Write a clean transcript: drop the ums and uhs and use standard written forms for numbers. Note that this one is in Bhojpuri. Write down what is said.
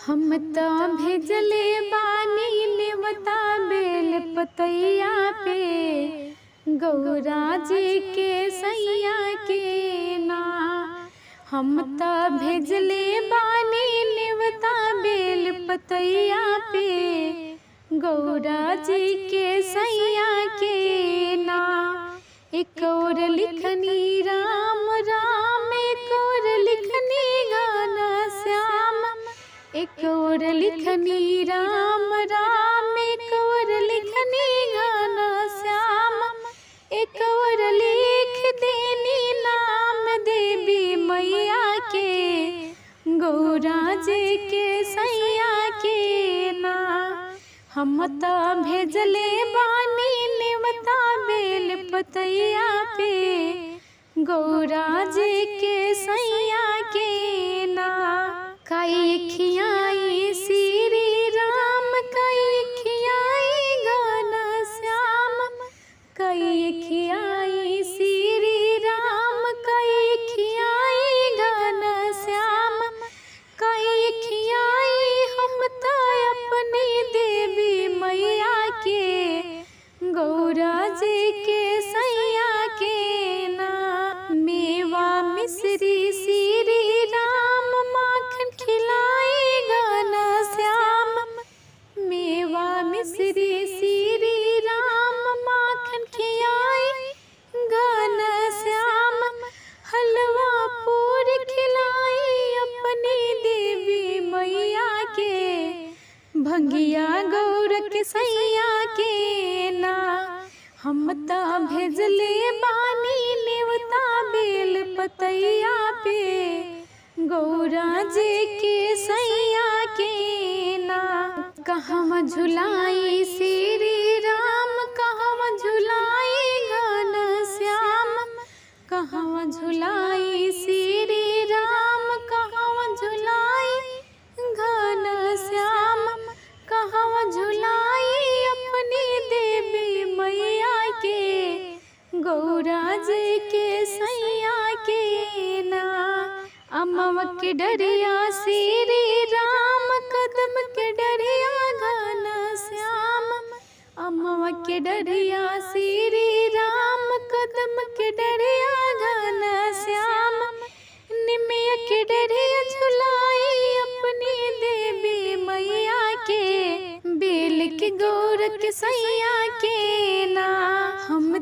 हम त भेजले बानी नेवता बेल पतैया पे गौरा जी के सैया के ना। हम त भेजले बानी नेवता बेल पतैया पे गौरा जी के सैया के ना। एक और लिखनी राम राम, एक और लिखनी गाना श्याम, एक और लिखनी राम राम, एक और लिखनी गाना श्याम, एक और लिख देनी नाम देवी मैया के गौरा जी के सैया के ना। हम त भेजले बानी नेवता बेल पतैया पे गौरा जी के सैया के ना। कई खियाई श्री राम, कई खियाई गाना श्याम, कई खियाई श्री राम, कई खियाई गाना श्याम, कई खियाई हम त अपनी देवी मैया के गौरा जी के सैया के ना। मेवा मिश्री श्री राम, माखन खिलाई गाना श्याम, मेवा मिश्री श्री राम, माखन खिलाई गाना श्याम, हलवा पूरी खिलाई अपनी देवी मैया के भंगिया गौर के सैया के ना। हम त भेजले बानी नेवता बेल पतैया पे गौरा जी के सैया के ना। कहवा झुलाई श्री राम, कहवा झुलाई गाना श्याम, कहवा झुलाई श्री राम, कहवा झुलाई गाना श्याम, कहवा झुलाई अपनी देवी मैया के गौरा जी के सैया के ना। अमवा के डरिया श्री राम, कदम के डरिया गाना श्याम, अमवा के डरिया श्री राम, कदम के डरिया गाना श्याम, निमिया के डरिया झुलाई अपनी देवी मैया के बेल के गौर के सैया के ना। हम